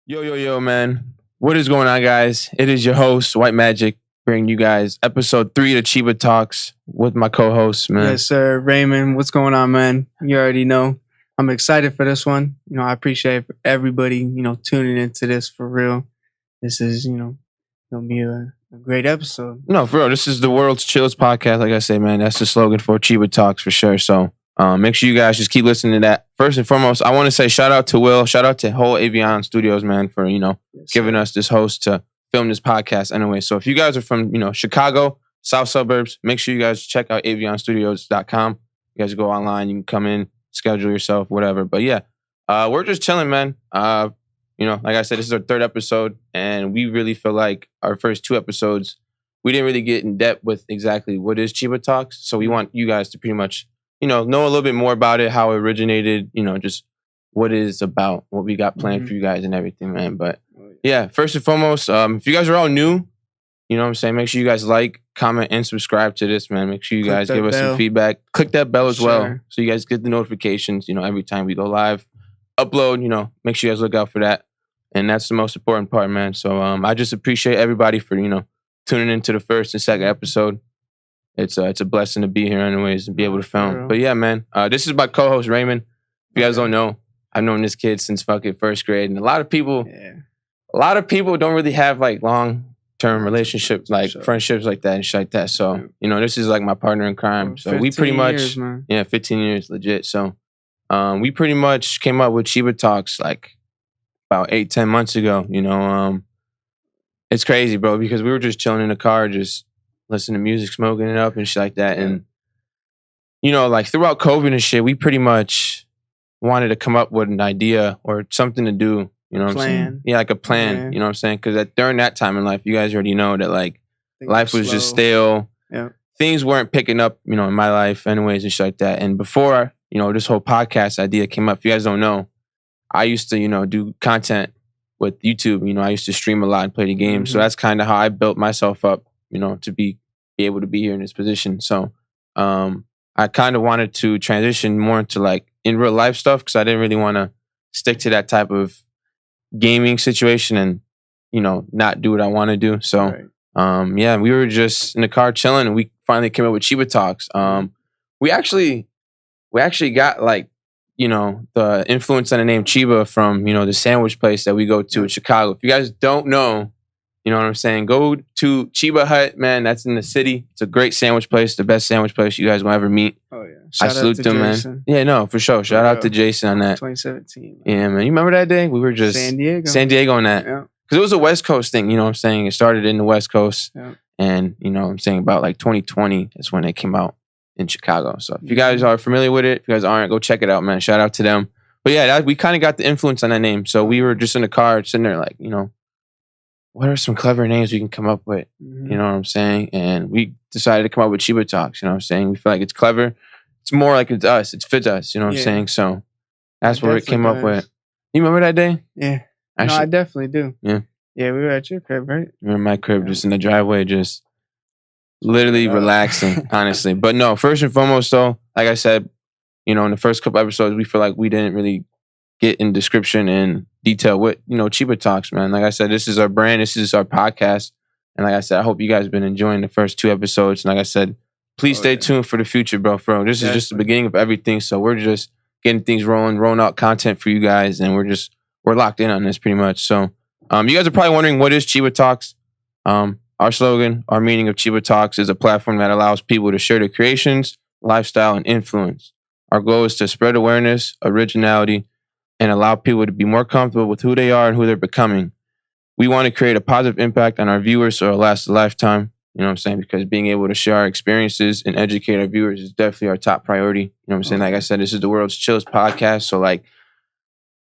Yo, man. What is going on, guys? It is your host, White Magic, bringing you guys episode 3 of Chiba Talks with my co-host, man. Yes, sir. Raymond, what's going on, man? You already know. I'm excited for this one. I appreciate everybody, tuning into this for real. This is, going to be a great episode. No, for real. This is the world's chillest podcast. Like I say, man, that's the slogan for Chiba Talks for sure. So make sure you guys just keep listening to that. First and foremost, I want to say shout out to Will. Shout out to whole Avion Studios, man, for, giving us this host to film this podcast anyway. So if you guys are from, Chicago, South Suburbs, make sure you guys check out avionstudios.com. You guys go online, you can come in, schedule yourself, whatever. But yeah, we're just chilling, man. Like I said, this is our 3rd episode, and we really feel like our first 2 episodes, we didn't really get in depth with exactly what is Chiba Talks. So we want you guys to pretty much, know a little bit more about it, how it originated, just what it is about, what we got planned for you guys and everything, man. But yeah, first and foremost, if you guys are all new, you know what I'm saying, make sure you guys like, comment, and subscribe to this, man. Make sure you guys give us some feedback. Click that bell as well, so you guys get the notifications, every time we go live, upload, make sure you guys look out for that. And that's the most important part, man. So I just appreciate everybody for, tuning into the first and second episode. It's a blessing to be here anyways and be able to film. But yeah, man, this is my co-host, Raymond. If you guys don't know, I've known this kid since fucking 1st grade. And a lot of people don't really have like long-term relationships, like friendships like that and shit like that. So, this is like my partner in crime. So we pretty much, 15 years, legit. So we pretty much came up with Chiba Talks like about 8-10 months ago. It's crazy, bro, because we were just chilling in the car, just listening to music, smoking it up and shit like that. And, like throughout COVID and shit, we pretty much wanted to come up with an idea or something to do, what I'm saying? Yeah, like a plan, you know what I'm saying? Because during that time in life, you guys already know that like life was just stale. Yeah. Things weren't picking up, in my life anyways and shit like that. And before, this whole podcast idea came up, if you guys don't know, I used to, do content with YouTube. I used to stream a lot and play the game. So that's kind of how I built myself up, to be able to be here in this position. So I kind of wanted to transition more into like in real life stuff because I didn't really want to stick to that type of gaming situation and, not do what I want to do. So yeah, we were just in the car chilling and we finally came up with Chiba Talks. We actually got like, the influence on the name Chiba from, the sandwich place that we go to in Chicago. If you guys don't know, you know what I'm saying, go to Chiba Hut, man. That's in the city. It's a great sandwich place, the best sandwich place you guys will ever meet. Oh, yeah. I salute them, man. Yeah, no, for sure. Shout out to Jason on that. 2017. Man. Yeah, man. You remember that day? We were just San Diego on that. Yeah. Because it was a West Coast thing, you know what I'm saying? It started in the West Coast. Yeah. And, I'm saying about like 2020 is when it came out in Chicago. So if you guys are familiar with it, if you guys aren't, go check it out, man. Shout out to them. But yeah, we kind of got the influence on that name. So we were just in the car sitting there like, what are some clever names we can come up with? You know what I'm saying? And we decided to come up with Chiba Talks. You know what I'm saying? We feel like it's clever. It's more like it's us. It fits us. You know what I'm saying? So that's what it came up with. You remember that day? Yeah. Actually, no, I definitely do. Yeah. Yeah, we were at your crib, right? We were in my crib, just in the driveway, just literally relaxing, honestly. But no, first and foremost, though, like I said, in the first couple episodes, we feel like we didn't really get in description and detail what, Chiba Talks, man. Like I said, this is our brand. This is our podcast. And like I said, I hope you guys have been enjoying the first 2 episodes. And like I said, please stay tuned for the future, bro. This is just the beginning of everything. So we're just getting things rolling out content for you guys. And we're locked in on this pretty much. So you guys are probably wondering, what is Chiba Talks? Our slogan, our meaning of Chiba Talks is a platform that allows people to share their creations, lifestyle, and influence. Our goal is to spread awareness, originality, and allow people to be more comfortable with who they are and who they're becoming. We want to create a positive impact on our viewers so it'll last a lifetime, you know what I'm saying? Because being able to share our experiences and educate our viewers is definitely our top priority. You know what I'm saying? Like I said, this is the world's chillest podcast. So like,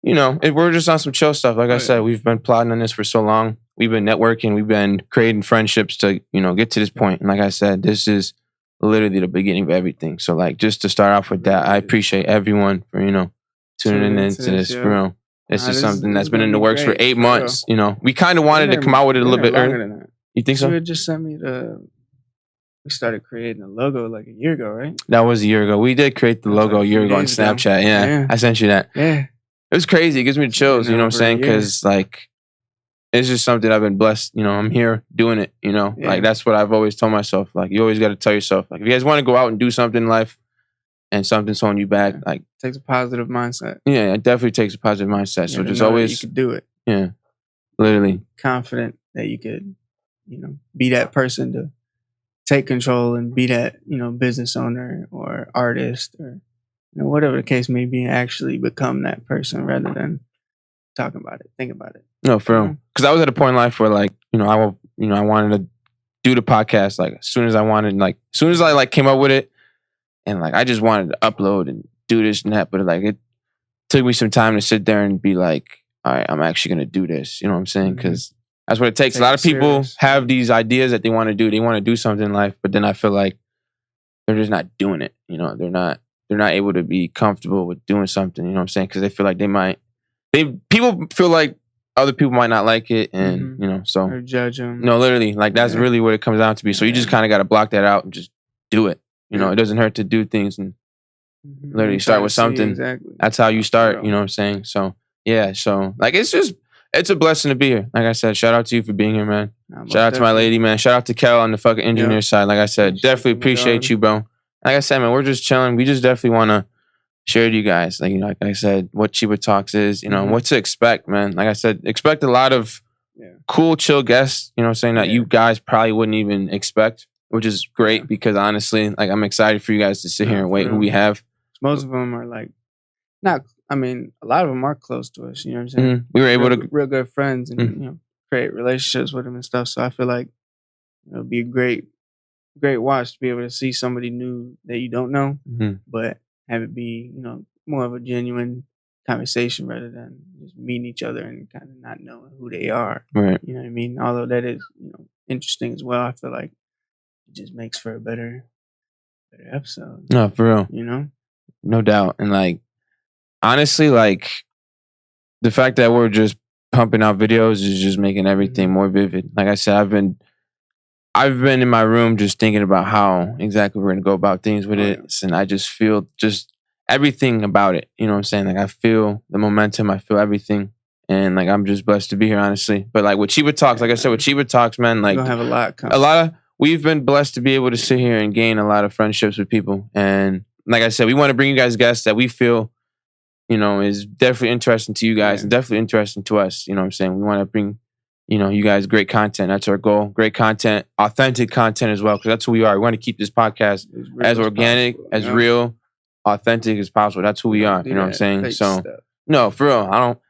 we're just on some chill stuff. Like I said, we've been plotting on this for so long. We've been networking. We've been creating friendships to, get to this point. And like I said, this is literally the beginning of everything. So like, just to start off with that, I appreciate everyone for, tuning into this, for real. This is something that's been in the works for 8 months. We kind of wanted to come out with it a little bit earlier. You think so? You had just sent me we started creating a logo like a year ago, right? That was a year ago. We did create the logo a year ago on Snapchat. Yeah, I sent you that. Yeah. It was crazy. It gives me the chills, you know what I'm saying? Because, like, it's just something I've been blessed. You know, I'm here doing it, you know? Like, that's what I've always told myself. Like, you always got to tell yourself, like, if you guys want to go out and do something in life and something's holding you back, like... It takes a positive mindset. Yeah, it definitely takes a positive mindset. So just always... You could do it. Yeah, literally. Confident that you could, you know, be that person to take control and be that, you know, business owner or artist or, you know, whatever the case may be, actually become that person rather than talking about it, think about it. No, for real. Because I was at a point in life where, like, I wanted to do the podcast, like, as soon as I like came up with it, and like I just wanted to upload and do this and that, but like it took me some time to sit there and be like, all right, I'm actually gonna do this. You know what I'm saying? Because that's what it takes. A lot of people have these ideas that they want to do. They want to do something in life, but then I feel like they're just not doing it. You know, they're not able to be comfortable with doing something. You know what I'm saying? Because they feel like people feel like other people might not like it, and you know, so or judge them. No, literally, like that's really what it comes down to be. So you just kind of got to block that out and just do it. You know, it doesn't hurt to do things and literally start with something. Exactly. That's how you start. You know what I'm saying? So yeah, so like it's a blessing to be here. Like I said, shout out to you for being here, man. Shout out to my lady, man. Shout out to Kel on the fucking engineer side. Like I said, definitely appreciate you, bro. Like I said, man, we're just chilling. We just definitely want to share with you guys, like, you know, like I said, what CheebaTalks is, you know, what to expect, man. Like I said, expect a lot of cool, chill guests, you know what I'm saying, that you guys probably wouldn't even expect, which is great because honestly, like I'm excited for you guys to sit here and wait who we have. Most of them are like, a lot of them are close to us, you know what I'm saying? We were able to... Real good friends and, you know, create relationships with them and stuff. So I feel like it'll be a great watch to be able to see somebody new that you don't know, but have it be, you know, more of a genuine conversation rather than just meeting each other and kind of not knowing who they are. Right. You know what I mean? Although that is, you know, interesting as well. I feel like it just makes for a better episode. No, for real. You know? No doubt. And like, honestly, like the fact that we're just pumping out videos is just making everything more vivid. Like I said, I've been in my room just thinking about how exactly we're going to go about things with it. And I just feel just everything about it. You know what I'm saying? Like I feel the momentum. I feel everything. And like, I'm just blessed to be here, honestly. But like with CheebaTalks, like I said, with CheebaTalks, man, like we're gonna have a lot we've been blessed to be able to sit here and gain a lot of friendships with people. And like I said, we want to bring you guys guests that we feel, you know, is definitely interesting to you guys and definitely interesting to us. You know what I'm saying? We want to bring, you know, you guys great content. That's our goal. Great content, authentic content as well, because that's who we are. We want to keep this podcast as organic, as real, authentic as possible. That's who we are. You know what I'm saying? So, no, for real,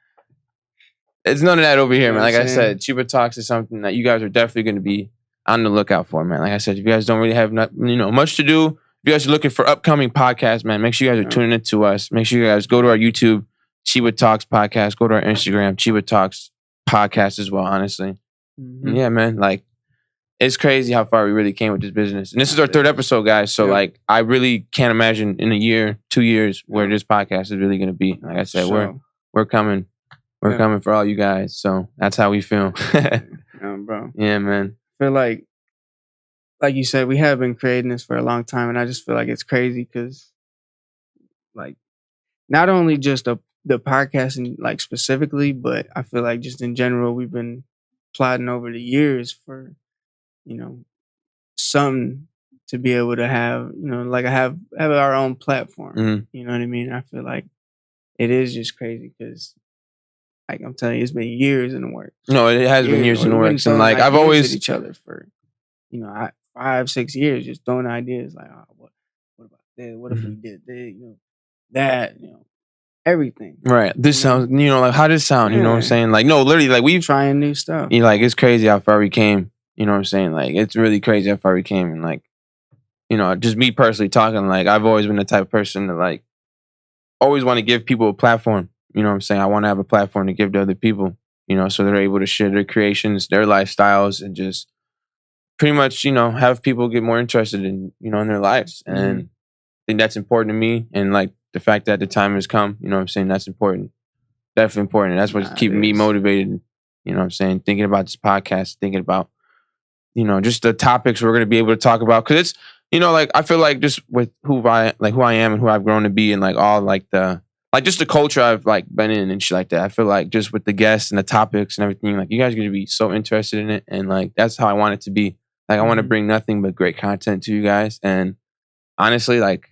it's none of that over here, man. Like I said, CheebaTalks is something that you guys are definitely going to be on the lookout for, man. Like I said, if you guys don't really have much to do, if you guys are looking for upcoming podcasts, man, make sure you guys are tuning into us. Make sure you guys go to our YouTube, CheebaTalks Podcast. Go to our Instagram, CheebaTalksPodcast as well, honestly. Yeah, man, like, it's crazy how far we really came with this business. And this is our third episode, guys. So, like, I really can't imagine in a year, 2 years, where this podcast is really going to be. Like I said, we're coming. We're coming for all you guys. So that's how we feel. Bro. Yeah, man. I feel like you said, we have been creating this for a long time. And I just feel like it's crazy because, like, not only just the podcasting, like, specifically, but I feel like just in general, we've been plotting over the years for, you know, something to be able to have, you know, like have our own platform. You know what I mean? I feel like it is just crazy because, like I'm telling you, it's been years in the works. No, it has been years in the works. And like I've always each other for, you know, 5-6 years, just throwing ideas like, what about this? What if we did this? You know, that, you know, everything. Right. This sounds, you know, like how does it sound? You know what I'm saying? Like, no, literally, like we've trying new stuff. You know, like it's crazy how far we came. You know what I'm saying? Like it's really crazy how far we came. And like, you know, just me personally talking, like I've always been the type of person that like always want to give people a platform. You know what I'm saying? I want to have a platform to give to other people, you know, so they're able to share their creations, their lifestyles, and just pretty much, you know, have people get more interested in, you know, in their lives. And I think that's important to me. And like the fact that the time has come, you know what I'm saying? That's important. Definitely important. That's what's keeping me motivated. You know what I'm saying? Thinking about this podcast, thinking about, you know, just the topics we're going to be able to talk about. Cause it's, you know, like I feel like just with who I am and who I've grown to be and like all like the like just the culture I've like been in and shit like that. I feel like just with the guests and the topics and everything, like you guys are gonna be so interested in it, and like that's how I want it to be. Like I want to bring nothing but great content to you guys, and honestly, like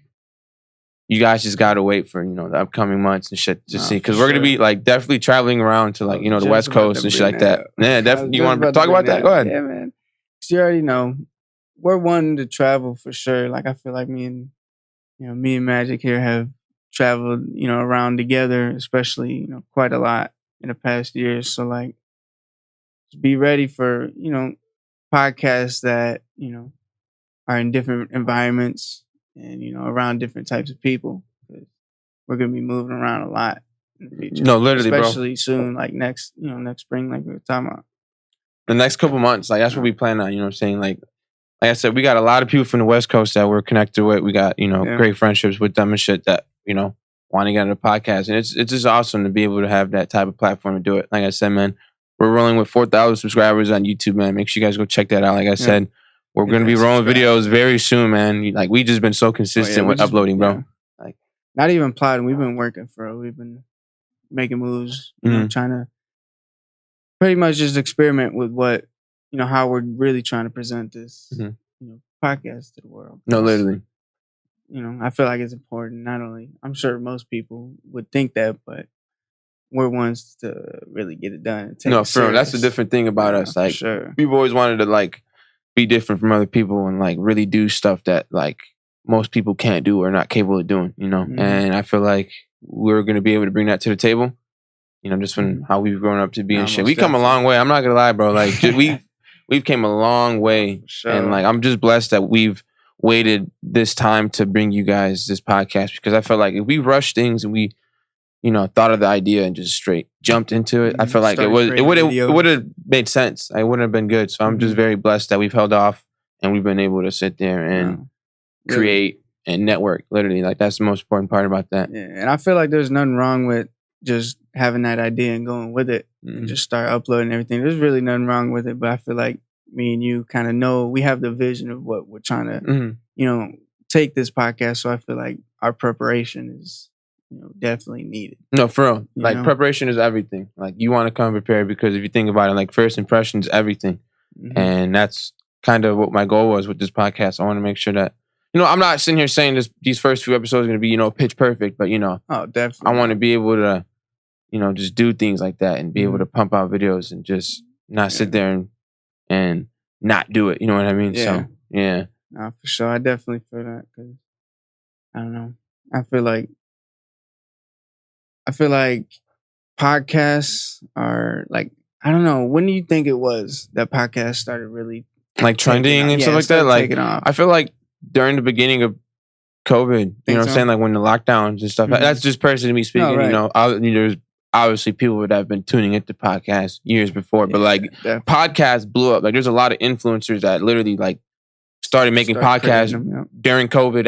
you guys just gotta wait for the upcoming months and shit to see, because we're gonna be like definitely traveling around to like the West Coast and shit like that. Yeah, definitely. You want to talk about that? Go ahead. Yeah, man. 'Cause you already know we're wanting to travel for sure. Like I feel like me and Magic here have traveled around together, especially quite a lot in the past years. So like, just be ready for podcasts that are in different environments and around different types of people. 'Cause we're gonna be moving around a lot in the future. No, literally, especially soon, like next spring, like we were talking about. The next couple months, like that's what we plan on. You know what I'm saying? Like I said, we got a lot of people from the West Coast that we're connected with. We got great friendships with them and shit that want to get on the podcast, and it's just awesome to be able to have that type of platform to do it. Like I said, man, we're rolling with 4,000 subscribers on YouTube, man. Make sure you guys go check that out. Like I said, we're gonna be rolling videos very soon, man. Like we just been so consistent with uploading, bro. Like not even plotting. We've been working for it. We've been making moves, trying to pretty much just experiment with what how we're really trying to present this podcast to the world. No, literally. I feel like it's important. Not only, I'm sure most people would think that, but we're ones to really get it done. No, for real. That's the different thing about us. Like, we've always wanted to like be different from other people and like really do stuff that like most people can't do or not capable of doing. And I feel like we're gonna be able to bring that to the table. Just from how we've grown up to be and shit. We come a long way. I'm not gonna lie, bro. Like we've came a long way, and like I'm just blessed that we've waited this time to bring you guys this podcast, because I feel like if we rushed things and we thought of the idea and just straight jumped into it, I feel like it would have made sense. It wouldn't have been good. So I'm just very blessed that we've held off and we've been able to sit there and create and network. Literally, like that's the most important part about that. Yeah, and I feel like there's nothing wrong with just having that idea and going with it and just start uploading everything. There's really nothing wrong with it, but I feel like me and you kind of know we have the vision of what we're trying to, take this podcast. So I feel like our preparation is, definitely needed. No, for real. Like preparation is everything. Like you want to come prepared, because if you think about it, like first impressions, everything. And that's kind of what my goal was with this podcast. I want to make sure that, I'm not sitting here saying these first few episodes are going to be, pitch perfect, but oh, definitely. I want to be able to, just do things like that and be able to pump out videos and just not sit there and not do it. You know what I mean? Yeah. So, yeah. No, for sure. I definitely feel that, because I don't know. I feel like podcasts are like, I don't know. When do you think it was that podcasts started really like trending and stuff like that? Like, I feel like during the beginning of COVID, you know what I'm saying? Like when the lockdowns and stuff. That's just personally me speaking. No, right. There's obviously people that have been tuning into podcasts years before, but like podcasts blew up. Like there's a lot of influencers that literally like started making podcasts during COVID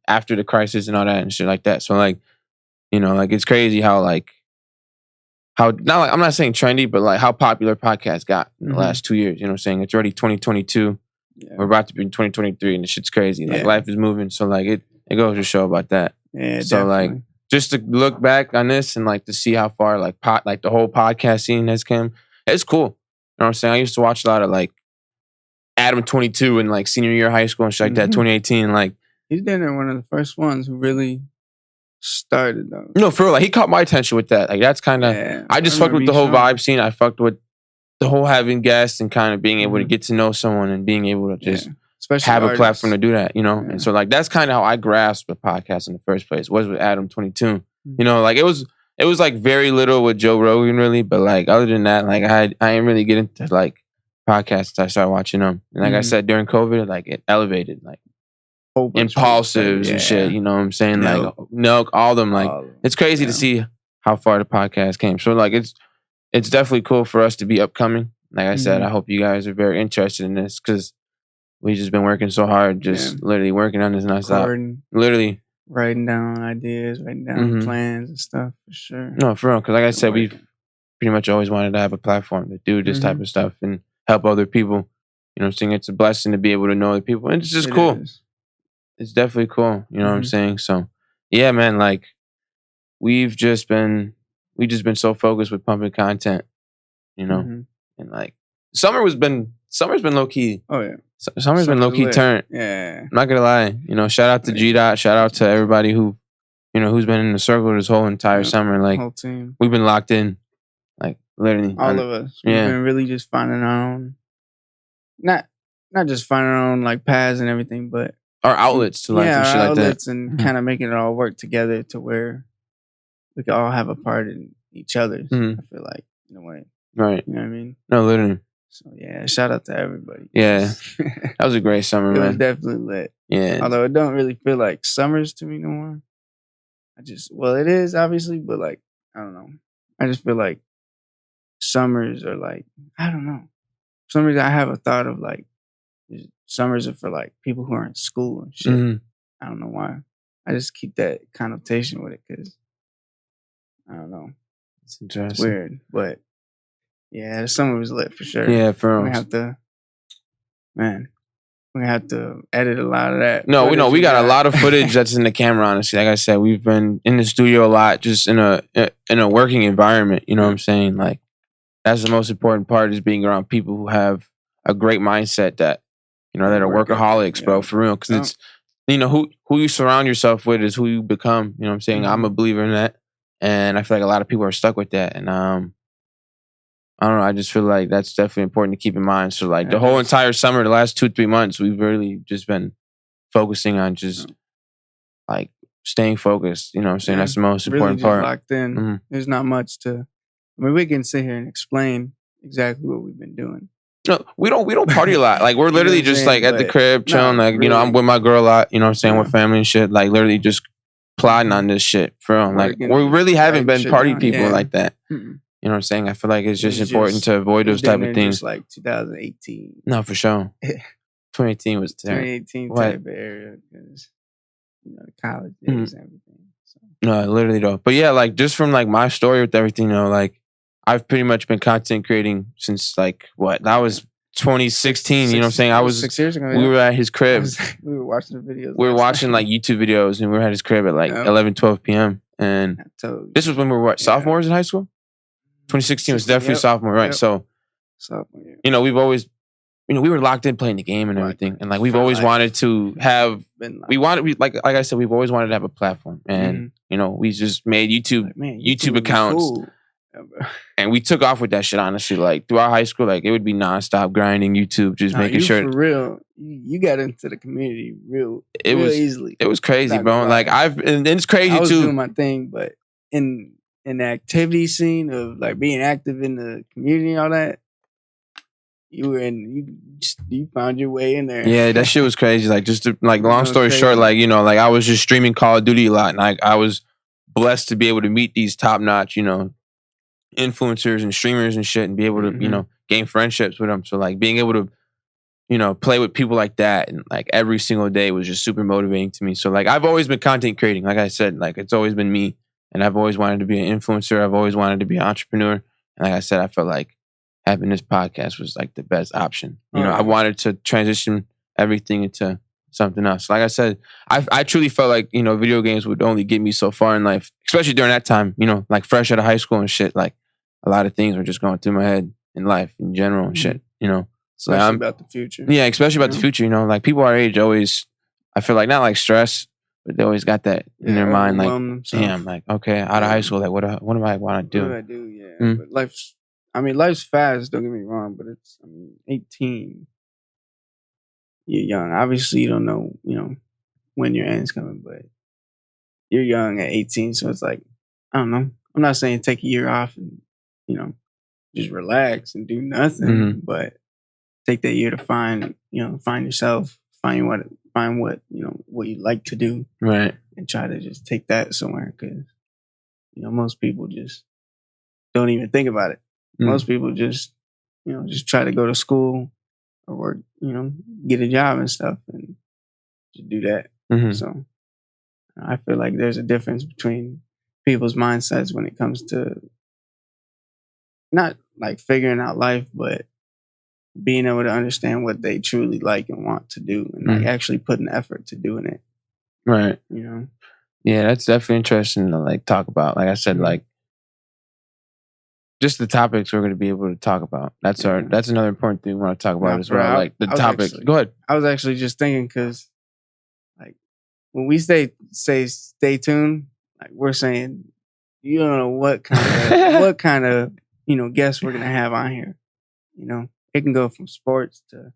after the crisis and all that and shit like that. So like, like it's crazy how not like, I'm not saying trendy, but like how popular podcasts got in the last 2 years. You know what I'm saying? It's already 2022. Yeah. We're about to be in 2023 and the shit's crazy. Like life is moving. So like it goes to show about that. Yeah, so definitely. Like just to look back on this and like to see how far like the whole podcast scene has come, it's cool. You know what I'm saying? I used to watch a lot of like Adam 22 in like senior year of high school and shit like that, 2018. Like he's been one of the first ones who really started though. No, for real. Like he caught my attention with that. Like that's kind of I just fucked with the whole vibe scene. I fucked with the whole having guests and kind of being able to get to know someone and being able to just have a platform to do that, And so like that's kind of how I grasped the podcast in the first place, was with Adam 22. Like it was like very little with Joe Rogan really, but like other than that, like I didn't really get into like podcasts. I started watching them. And like I said, during COVID, like it elevated like Impulsives and shit, you know what I'm saying? Like Milk, all of them. Like it's crazy to see how far the podcast came. So like it's definitely cool for us to be upcoming. Like I said, I hope you guys are very interested in this, because we just been working so hard, just literally working on this nonstop. Literally writing down ideas, writing down plans and stuff, for sure. No, for real. Because like I said, we've pretty much always wanted to have a platform to do this type of stuff and help other people. You know what I'm saying? It's a blessing to be able to know other people. And it's just cool. It's definitely cool. You know what I'm saying? So, yeah, man, like, we've just been so focused with pumping content, you know, Mm-hmm. and like summer's been low key. Oh yeah, Summer's been low key turned. Yeah, I'm not gonna lie, you know. Shout out to G-Dot. Shout out to everybody who, you know, who's been in the circle this whole entire summer. Like, whole team. We've been locked in, like literally. All of us. We've been really just finding our own, not just finding our own like paths and everything, but our outlets to life and shit like that, and kind of making it all work together to where we can all have a part in each other's. I feel like, in a way, right? You know what I mean? No, literally. So yeah, shout out to everybody. Yeah, that was a great summer, man. It was definitely lit. Yeah. Although it don't really feel like summers to me no more. It is obviously, but like, I don't know. I just feel like summers are like, I don't know. For some reason I have a thought of like, summers are for like people who are in school and shit. I don't know why. I just keep that connotation with it because I don't know. It's interesting. It's weird, but yeah, the summer was lit for sure. Yeah, for we have to, man. We have to edit a lot of that. No, we know we got a lot of footage that's in the camera. Honestly, like I said, we've been in the studio a lot, just in a working environment. You know what I'm saying? Like that's the most important part is being around people who have a great mindset that, you know, that are workaholics, bro, for real. Because it's, you know, who you surround yourself with is who you become. You know what I'm saying? I'm a believer in that, and I feel like a lot of people are stuck with that. And I don't know. I just feel like that's definitely important to keep in mind. So like the whole entire summer, the last 2-3 months, we've really just been focusing on just like staying focused. You know what I'm saying? That's the most important part. Locked in. There's not much to. I mean, we can sit here and explain exactly what we've been doing. No, we don't party a lot. Like we're literally just like at the crib chilling. Like you know, I'm with my girl a lot. You know what I'm saying? With family and shit. Like literally just plotting on this shit. For real. Like we really haven't been party people like that. You know what I'm saying? I feel like it's just important to avoid those type of things. Just like 2018. No, for sure. 2018 was terrible. 2018 type of area because, you know, the college days and everything. So. No, literally though. But yeah, like just from like my story with everything, you know, like I've pretty much been content creating since like what? That was 2016. You know what I'm saying? I was 6 years ago. We were at his crib. We were watching the videos. We were watching like YouTube videos, and we were at his crib at like 11, 12 p.m. And this was when we were sophomores in high school. 2016 was definitely sophomore, right? So, you know, we've always, you know, we were locked in playing the game and everything, and like we've always wanted to have. Like I said, we've always wanted to have a platform, and you know, we just made YouTube accounts. Cool. And we took off with that shit, honestly. Like throughout high school, like it would be nonstop grinding YouTube, just making sure. For real, you got into the community real easily. It was crazy, bro. Like and it's crazy I was too. Doing my thing, but in the activity scene of like being active in the community and all that, you found your way in there. Yeah, that shit was crazy. Like just to, like long story short, like you know, like I was just streaming Call of Duty a lot, and like I was blessed to be able to meet these top notch, you know, influencers and streamers and shit, and be able to you know gain friendships with them. So like being able to, you know, play with people like that and like every single day was just super motivating to me. So like I've always been content creating. Like I said, like it's always been me. And I've always wanted to be an influencer. I've always wanted to be an entrepreneur. And like I said, I felt like having this podcast was like the best option. You know, I wanted to transition everything into something else. Like I said, I truly felt like, you know, video games would only get me so far in life, especially during that time, you know, like fresh out of high school and shit. Like a lot of things were just going through my head in life in general and shit, you know. So especially about the future. Yeah, especially about the future, you know. Like people our age always, I feel like not like stress, but they always got that in their mind, like, damn, like, okay, out of high school, like, what do I want to do? What do I do? Yeah, but life's fast. Don't get me wrong, but 18. You're young. Obviously, you don't know, you know, when your end's coming, but you're young at 18, so it's like, I don't know. I'm not saying take a year off and, you know, just relax and do nothing, but take that year to find yourself, find what you know what you like to do, right? And try to just take that somewhere because you know most people just don't even think about it. Most people just just try to go to school or work, you know, get a job and stuff, and just do that. So I feel like there's a difference between people's mindsets when it comes to not like figuring out life, but being able to understand what they truly like and want to do and like actually putting effort to doing it. Right. You know? Yeah, that's definitely interesting to like talk about. Like I said, like just the topics we're going to be able to talk about. That's another important thing we want to talk about as well. Like the topic. Go ahead. I was actually just thinking because like when we say stay tuned, like we're saying you don't know what kind of guests we're gonna have on here. It can go from sports to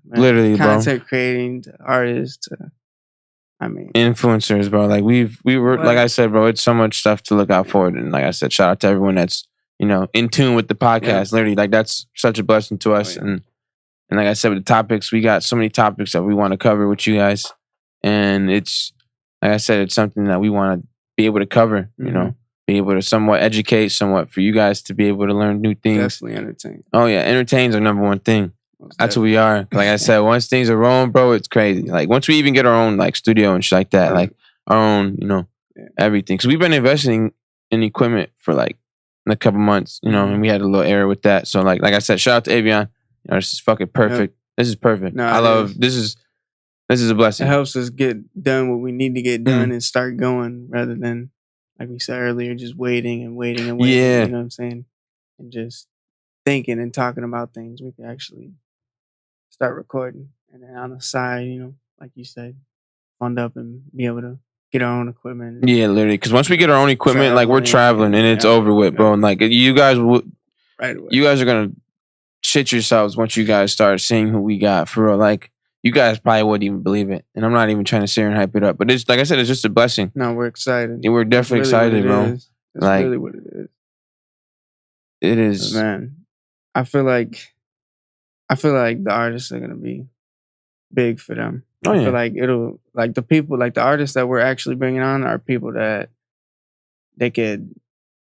literally content creating to artists to influencers, bro. Like we were like I said, bro, it's so much stuff to look out for. And like I said, shout out to everyone that's in tune with the podcast. Literally, like that's such a blessing to us. And like I said, with the topics, we got so many topics that we want to cover with you guys. And it's like I said, it's something that we want to be able to cover. Be able to somewhat educate, somewhat for you guys to be able to learn new things. Definitely entertain. Oh yeah, entertain's our number one thing. That's what we are. Like I said, once things are rolling, bro, it's crazy. Like once we even get our own like studio and shit like that, like our own, everything. Because we've been investing in equipment for like a couple months, and we had a little error with that. So like I said, shout out to Avion. This is fucking perfect. This is perfect. No, I love this is a blessing. It helps us get done what we need to get done and start going rather than, like we said earlier, just waiting and waiting and waiting. Yeah. You know what I'm saying? And just thinking and talking about things. We can actually start recording, and then on the side, like you said, fund up and be able to get our own equipment. Yeah, literally. Because once we get our own equipment, like we're traveling and it's over with, bro. And like you guys right away. You guys are gonna shit yourselves once you guys start seeing who we got for real. Like you guys probably wouldn't even believe it, and I'm not even trying to sit here and hype it up. But it's like I said, it's just a blessing. No, we're excited. Yeah, we're definitely excited, bro. That's like, really what it is. It is, but man. I feel like the artists are gonna be big for them. I feel like it'll like the people, like the artists that we're actually bringing on are people that they could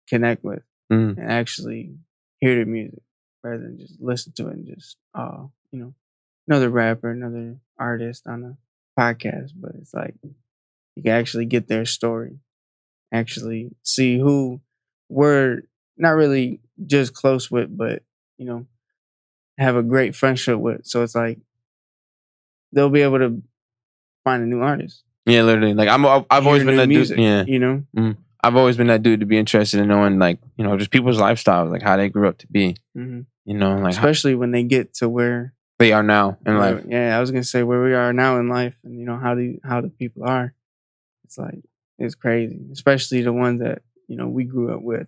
connect with and actually hear the music rather than just listen to it and just another rapper, another artist on a podcast. But it's like you can actually get their story, actually see who we're not really just close with, but have a great friendship with. So it's like they'll be able to find a new artist. Yeah, literally. Like I've always been that music, dude. Yeah, I've always been that dude to be interested in knowing, like just people's lifestyles, like how they grew up to be. Like especially when they get to where they are now in life. Yeah, I was gonna say where we are now in life, and how the people are. It's like it's crazy, especially the ones that we grew up with.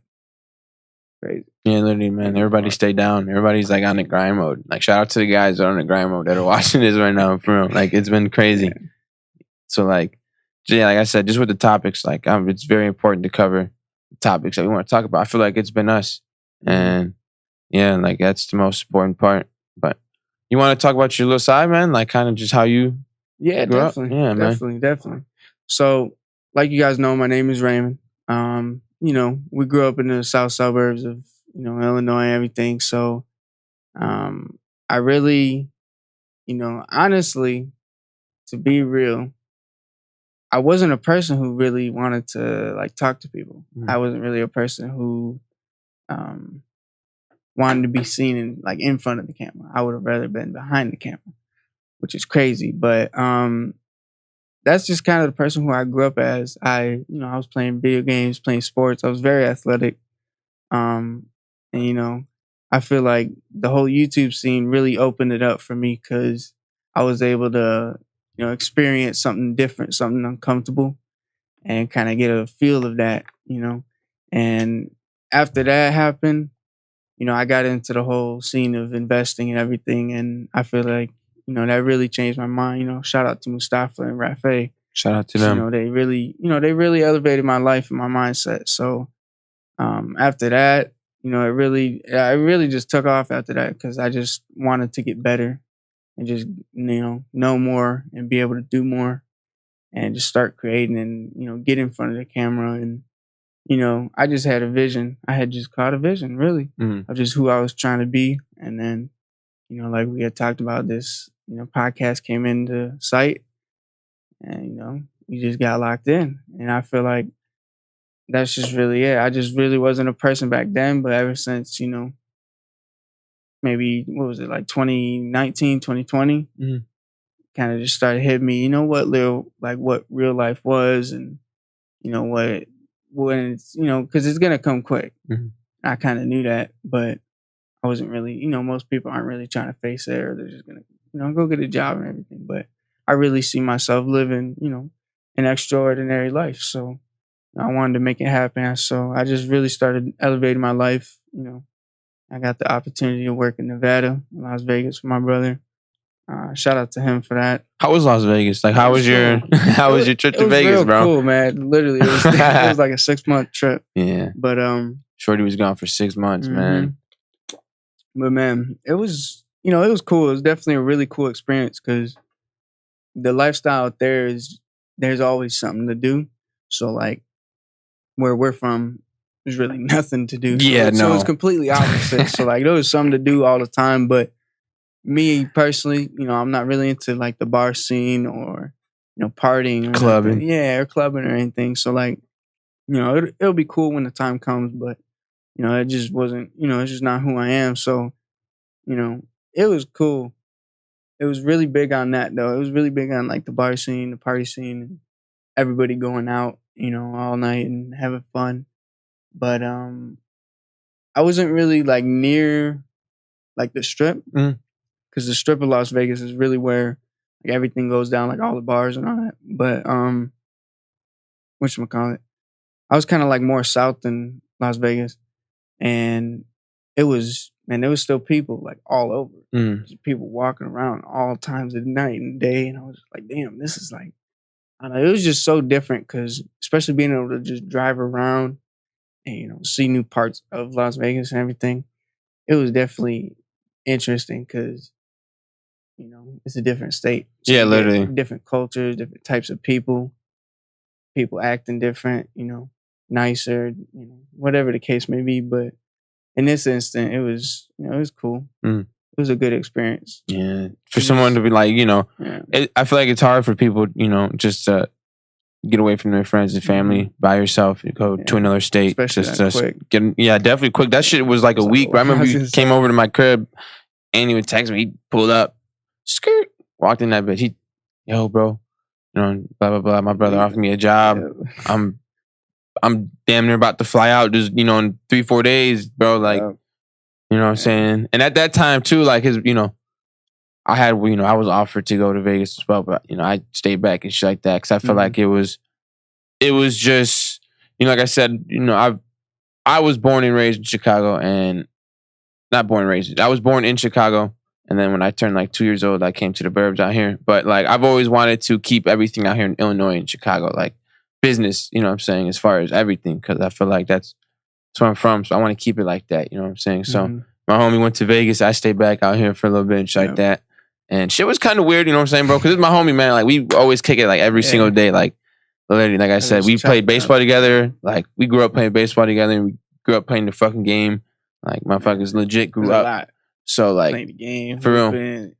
Crazy. Yeah, literally, man. Everybody stay down. Everybody's like on the grind mode. Like shout out to the guys that are on the grind mode that are watching this right now. For real. Like it's been crazy. Yeah. So like I said, just with the topics, like it's very important to cover the topics that we want to talk about. I feel like it's been us, and yeah, like that's the most important part. But you want to talk about your little side, man? Like kind of just how you grew definitely, up? Yeah, definitely. So like you guys know, my name is Raymond. We grew up in the south suburbs of, Illinois and everything. So, I really, honestly, to be real, I wasn't a person who really wanted to like talk to people. I wasn't really a person who, wanted to be seen in front of the camera. I would have rather been behind the camera, which is crazy. But, that's just kind of the person who I grew up as. I was playing video games, playing sports. I was very athletic. And, I feel like the whole YouTube scene really opened it up for me because I was able to, experience something different, something uncomfortable, and kind of get a feel of that, And after that happened, I got into the whole scene of investing and everything. And I feel like, that really changed my mind. Shout out to Mustafa and Rafe. Shout out to them. They really elevated my life and my mindset. So after that, I really just took off after that because I just wanted to get better and just know more and be able to do more and just start creating and get in front of the camera. And I just had a vision. I had just caught a vision really of just who I was trying to be. And then like we had talked about, this podcast came into sight, and we just got locked in. And I feel like that's just really it. I just really wasn't a person back then, but ever since maybe what was it, like 2019 2020, kind of just started hitting me. You know what what real life was, and you know when it's because it's gonna come quick. Mhm. I kind of knew that, but I wasn't really. Most people aren't really trying to face it, or they're just gonna go get a job and everything. But I really see myself living an extraordinary life. So I wanted to make it happen. So I just really started elevating my life. I got the opportunity to work in Nevada, Las Vegas with my brother. Shout out to him for that. How was Las Vegas? Like, how was your cool. how was your trip It to was Vegas, real bro? cool, man. Literally, it was like a 6-month trip. Yeah, But Shorty was gone for 6 months, man. But man, it was it was cool. It was definitely a really cool experience because the lifestyle out there there's always something to do. So like where we're from, there's really nothing to do. Yeah, So no. it's completely opposite. So like there was something to do all the time, but me personally, I'm not really into like the bar scene or partying or Clubbing. nothing. Yeah, or clubbing or anything. So like, it'll be cool when the time comes, but it just wasn't, it's just not who I am. So, it was cool. It was really big on that though. It was really big on like the bar scene, the party scene, and everybody going out, all night and having fun. But I wasn't really like near like the strip because the strip of Las Vegas is really where like everything goes down, like all the bars and all that. But whatchamacallit, I was kind of like more south than Las Vegas, and there was still people like all over. Just people walking around all times of the night and day, and I was like, damn, this is like, I don't know, it was just so different because especially being able to just drive around and see new parts of Las Vegas and everything. It was definitely interesting because it's a different state. So Yeah, you get literally. different cultures, different types of people acting different, nicer, whatever the case may be. But in this instant, it was cool. It was a good experience. Yeah, for someone to be like, I feel like it's hard for people, just to get away from their friends and family by yourself. You go to another state, especially just quick. Definitely quick. That shit was like a week. But I remember you came over to my crib, and he would text me. He pulled up, skirt, walked in that bitch. Yo, bro, blah blah blah. My brother offered me a job. Yeah. I'm damn near about to fly out. Just in 3-4 days, bro. Like, you know what I'm saying. And at that time too, like his, I had, I was offered to go to Vegas as well, but I stayed back and shit like that because I felt like it was just, like I said, I was born and raised in Chicago, and not born and raised. I was born in Chicago, and then when I turned like 2 years old, I came to the burbs out here. But like I've always wanted to keep everything out here in Illinois and Chicago, like business. You know what I'm saying, as far as everything, because I feel like that's where I'm from, so I want to keep it like that. You know what I'm saying? So my homie went to Vegas. I stayed back out here for a little bit and shit like that. And shit was kind of weird, you know what I'm saying, bro? Because it's my homie, man. Like, we always kick it, like, every single day. Like, literally, like I said, we played baseball together. Like, we grew up playing baseball together. And we grew up playing the fucking game. Like, motherfuckers legit grew up. Lot. So, like, playing the game. For real.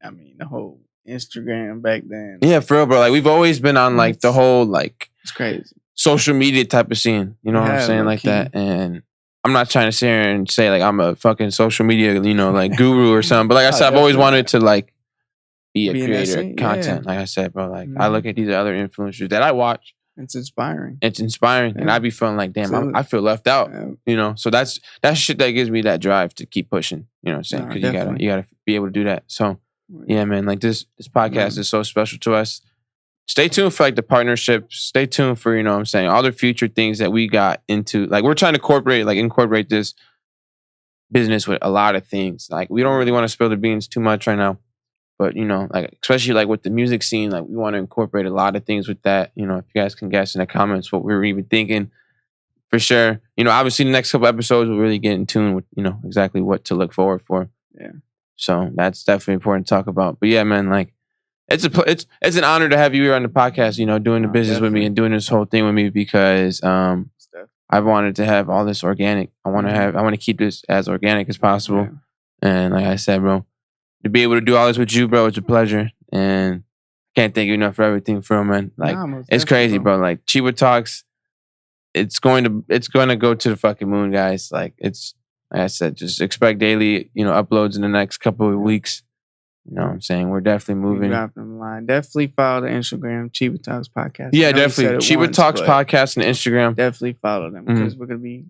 I mean, the whole Instagram back then. Yeah, for real, bro. Like, we've always been on, like, the whole, like... It's crazy. Social media type of scene. You know what I'm saying? Like that. And... I'm not trying to sit here and say, like, I'm a fucking social media, like, guru or something. But, like I said, I've always wanted to, like... be a creator of content, like I said, bro. Like I look at these other influencers that I watch. It's inspiring. And I be feeling like, damn, I feel left out. So that's shit that gives me that drive to keep pushing. You know what I'm saying? Because you gotta be able to do that. So yeah, man. Like this podcast is so special to us. Stay tuned for like the partnerships. Stay tuned for what I'm saying, all the future things that we got into. Like we're trying to incorporate this business with a lot of things. Like we don't really want to spill the beans too much right now. But, like, especially, like, with the music scene, like, we want to incorporate a lot of things with that. If you guys can guess in the comments what we were even thinking, for sure. Obviously, the next couple episodes, we'll really get in tune with, exactly what to look forward for. Yeah. So, that's definitely important to talk about. But, yeah, man, like, it's an honor to have you here on the podcast, doing the business with me and doing this whole thing with me because I've wanted to have all this organic. I want to keep this as organic as possible. Yeah. And, like I said, bro, to be able to do all this with you, bro, it's a pleasure. And can't thank you enough for everything, for man. Like, it's crazy, bro. Like, CheebaTalks, it's going to go to the fucking moon, guys. Like, it's, like I said, just expect daily, uploads in the next couple of weeks. You know what I'm saying? We're definitely moving. Dropping them line. Definitely follow the Instagram, CheebaTalksPodcast. Yeah, definitely. CheebaTalks and Instagram. Definitely follow them because we're going to be,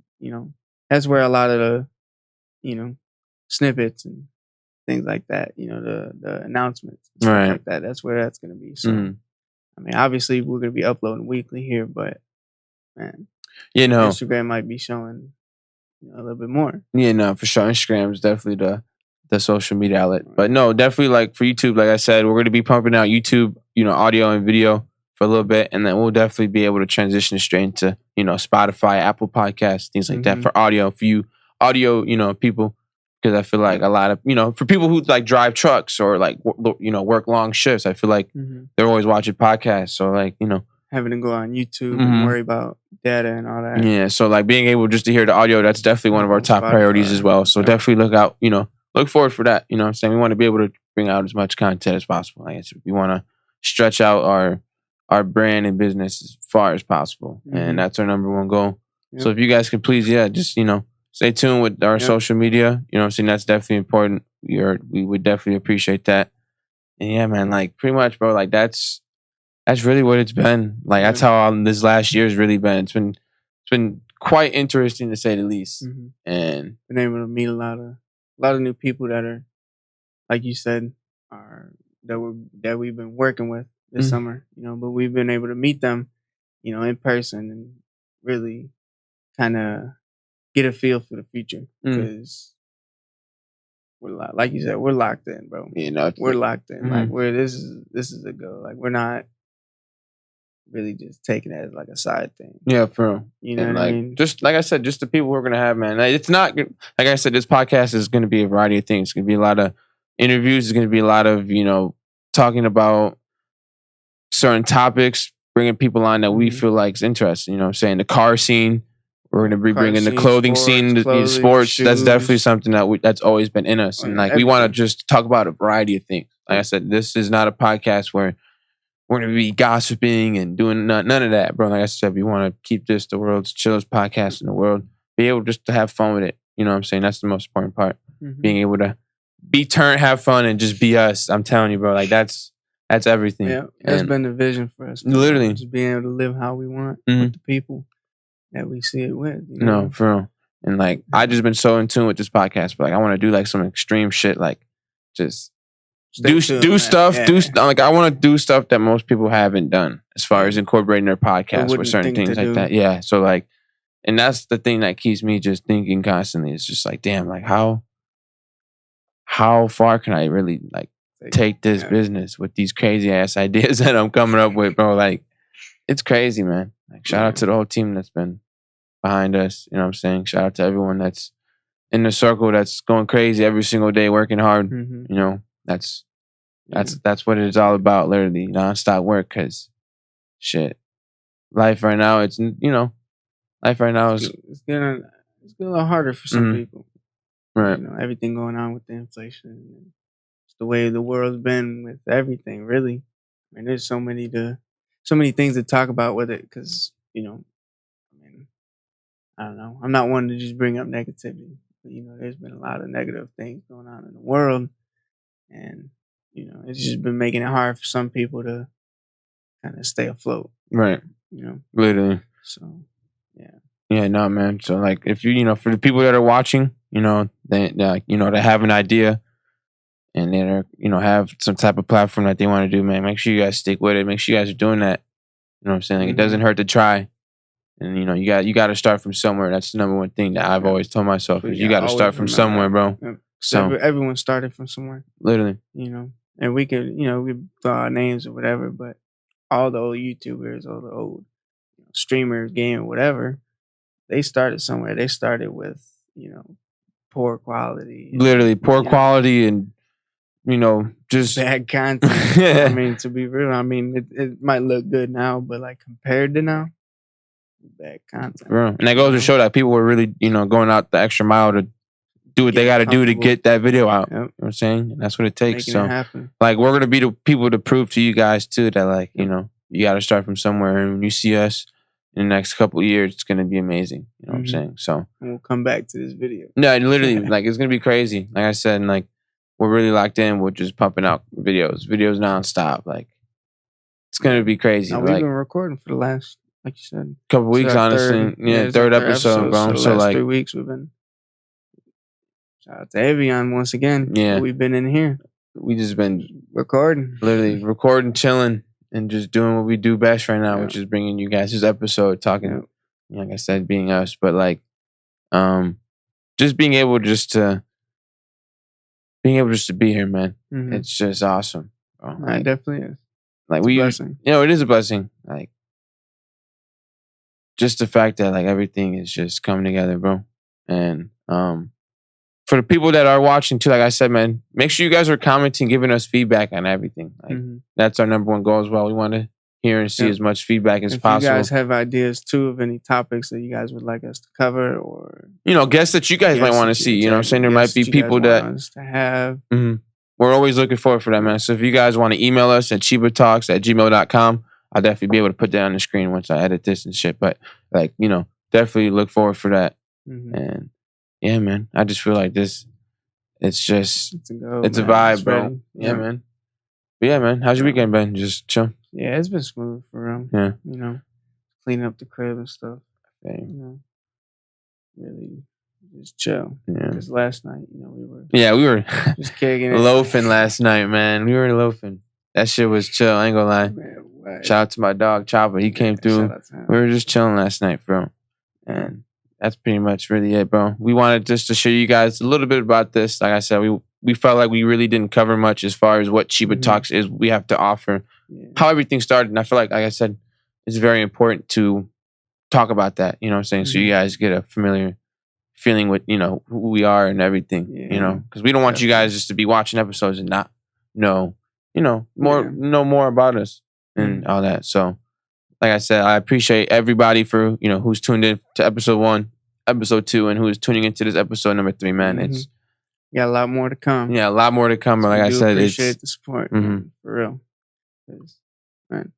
that's where a lot of the, snippets and things like that, the announcements and stuff like that. That's where that's going to be. So, I mean, obviously we're going to be uploading weekly here, but man, Instagram might be showing a little bit more. Yeah, no, for sure. Instagram is definitely the social media outlet. But no, definitely like for YouTube, like I said, we're going to be pumping out YouTube, audio and video for a little bit. And then we'll definitely be able to transition straight into, Spotify, Apple Podcasts, things like that for audio. For you audio, people, because I feel like a lot of, for people who like drive trucks or like, work long shifts, I feel like they're always watching podcasts. So like, having to go on YouTube and worry about data and all that. Yeah, so like being able just to hear the audio, that's definitely one of our top priorities as well. So definitely look out, look forward for that. You know what I'm saying? We want to be able to bring out as much content as possible. I guess we want to stretch out our brand and business as far as possible. And that's our number one goal. So if you guys can please, just, stay tuned with our social media. You know what I'm saying? That's definitely important. We would definitely appreciate that. And yeah, man, like pretty much, bro, like that's really what it's been. Like that's how this last year has really been. It's been quite interesting to say the least. And been able to meet a lot of new people that are, like you said, that we've been working with this summer. But we've been able to meet them, in person and really kind of get a feel for the future because like you said, we're locked in, bro. We're locked in. Like this is a go. Like we're not really just taking it as like a side thing. Yeah, for real. You know what I mean? Just like I said, just the people we're gonna have, man. Like, it's not like I said, this podcast is gonna be a variety of things. It's gonna be a lot of interviews. It's gonna be a lot of talking about certain topics, bringing people on that we feel like is interesting. You know what I'm saying? The car scene. We're gonna be bringing the clothing scene, the sports. Shoes. That's definitely something that's always been in us, and like we want to just talk about a variety of things. Like I said, this is not a podcast where we're going to be gossiping and doing none of that, bro. Like I said, we want to keep this the world's chillest podcast in the world. Be able just to have fun with it. You know what I'm saying? That's the most important part. Being able to have fun and just be us. I'm telling you, bro. Like that's everything. Yeah, that's been the vision for us. Literally. Just being able to live how we want with the people that we see it with. No, for real. And like, I just been so in tune with this podcast, but like, I want to do like some extreme shit, like just do stuff. Like I want to do stuff that most people haven't done as far as incorporating their podcast with certain things like that. Yeah. So like, and that's the thing that keeps me just thinking constantly. It's just like, damn, like how far can I really like take this business with these crazy ass ideas that I'm coming up with, bro? Like, it's crazy, man. Like, shout out to the whole team that's been behind us. You know what I'm saying? Shout out to everyone that's in the circle that's going crazy every single day, working hard. That's what it is all about, literally nonstop work. Cause shit, life right now, it's life right now is it's getting a little harder for some people. Right. Everything going on with the inflation, and it's the way the world's been with everything. Really, I mean, there's so many things to talk about with it. Cause I don't know. I'm not one to just bring up negativity. But, there's been a lot of negative things going on in the world, and it's just been making it hard for some people to kind of stay afloat. Right. Literally. So, yeah. Yeah, no, man. So, like, if for the people that are watching, they have an idea and they're, have some type of platform that they want to do, man, make sure you guys stick with it. Make sure you guys are doing that. You know what I'm saying? Like, it doesn't hurt to try. And, you got to start from somewhere. That's the number one thing that I've always told myself is you got to start from somewhere, bro. Yep. So everyone started from somewhere. Literally. And we could, we throw our names or whatever, but all the old YouTubers, all the old streamers, game, whatever, they started somewhere. They started with, poor quality. Literally poor quality and, just bad content. I mean, to be real, it might look good now, but like compared to now, bad content. Bro. And that goes to show that people were really, going out the extra mile to do what they got to do to get that video out. Yep. You know what I'm saying? And that's what it takes. Making it happen. Like, we're going to be the people to prove to you guys, too, that, like, you got to start from somewhere. And when you see us in the next couple of years, it's going to be amazing. You know what I'm saying? So, and we'll come back to this video. No, literally, like, it's going to be crazy. Like I said, and, like, we're really locked in. We're just pumping out videos nonstop. Like it's gonna be crazy. Now, we've been recording for the last, like you said, couple weeks, honestly. Third episode, bro. So last 3 weeks we've been. Shout out to Avion once again. Yeah, we've been in here. We just been recording, literally recording, chilling, and just doing what we do best right now, which is bringing you guys this episode, talking. Like I said, being us, but like, just being able to be here, man. Mm-hmm. It's just awesome. Bro. It definitely is. Like it's it is a blessing. Like just the fact that like everything is just coming together, bro. And for the people that are watching too, like I said, man, make sure you guys are commenting, giving us feedback on everything. Like that's our number one goal as well. We want to hear and see as much feedback as possible. If you guys have ideas too of any topics that you guys would like us to cover, or guests that you guys might want to see. You know what I'm saying? There might be people that us to have. Mm-hmm. We're always looking forward for that, man. So if you guys want to email us at CheebaTalks@gmail.com, I'll definitely be able to put that on the screen once I edit this and shit. But like, definitely look forward for that. Mm-hmm. And yeah, man, I just feel like this. It's just it's a vibe, bro. Yeah, man. But yeah, man. How's your weekend been? Just chill. Yeah, it's been smooth for real. Yeah. Cleaning up the crib and stuff. Really just chill. Yeah. Because last night, we were just kicking it. Loafing last night, man. We were loafing. That shit was chill. I ain't gonna lie. Man, shout out to my dog Chopper. He came through. We were just chilling last night, bro. And that's pretty much really it, bro. We wanted just to show you guys a little bit about this. Like I said, we felt like we really didn't cover much as far as what Chiba Talks is. We have to offer how everything started. And I feel like I said, it's very important to talk about that. You know what I'm saying? So you guys get a familiar feeling with, who we are and everything, because we don't want you guys just to be watching episodes and not know, know more about us and all that. So like I said, I appreciate everybody for, who's tuned in to episode 1, episode 2, and who is tuning into this episode number 3, man. It's a lot more to come. Yeah, a lot more to come. But like I said, appreciate the support, for real. Man,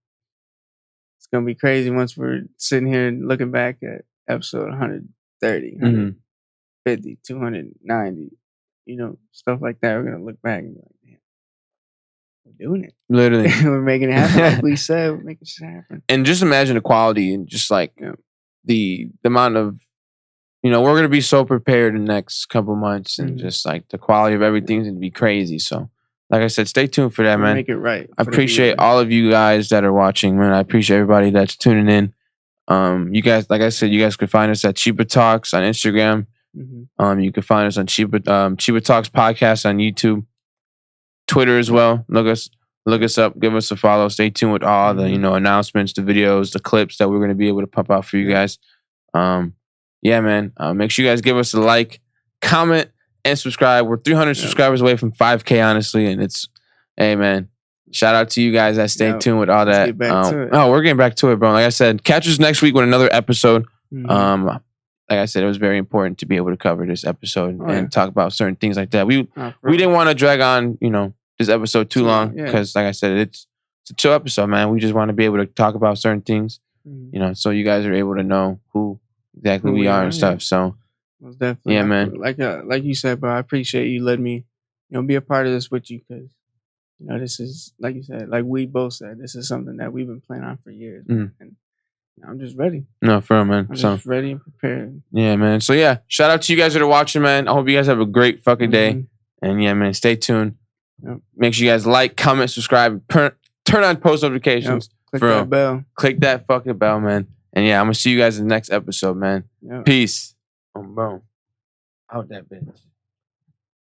it's gonna be crazy once we're sitting here and looking back at episode 130, 150, 290, stuff like that. We're gonna look back and be like, damn, we're doing it. Literally, we're making it happen. Like we said, we're making shit happen. And just imagine the quality and just like the amount of, we're gonna be so prepared in the next couple months, and just like the quality of everything's gonna be crazy. So. Like I said, stay tuned for that, man. Make it right. I appreciate all of you guys that are watching, man. I appreciate everybody that's tuning in. You guys, like I said, you guys can find us at CheebaTalks on Instagram. You can find us on CheebaTalksPodcast on YouTube, Twitter as well. Look us up, give us a follow. Stay tuned with all the announcements, the videos, the clips that we're going to be able to pump out for you guys. Yeah, man. Make sure you guys give us a like, comment, and subscribe. We're 300 subscribers away from 5K, honestly, and hey, man, shout out to you guys that stay tuned with all that. We're getting back to it, bro. Like I said, catch us next week with another episode. Like I said, it was very important to be able to cover this episode and talk about certain things like that. We didn't want to drag on, this episode too long because, like I said, it's a chill episode, man. We just want to be able to talk about certain things, so you guys are able to know who exactly we are and stuff. So. Most definitely. Yeah, man. Like you said, bro, I appreciate you letting me, be a part of this with you because, this is, like you said, like we both said, this is something that we've been planning on for years. And I'm just ready. No, for real, man. I'm just ready and prepared. Yeah, man. So, yeah, shout out to you guys that are watching, man. I hope you guys have a great fucking day. And, yeah, man, stay tuned. Make sure you guys like, comment, subscribe, turn on post notifications. Click that bell. Click that fucking bell, man. And, yeah, I'm going to see you guys in the next episode, man. Peace. Boom. Out that bitch.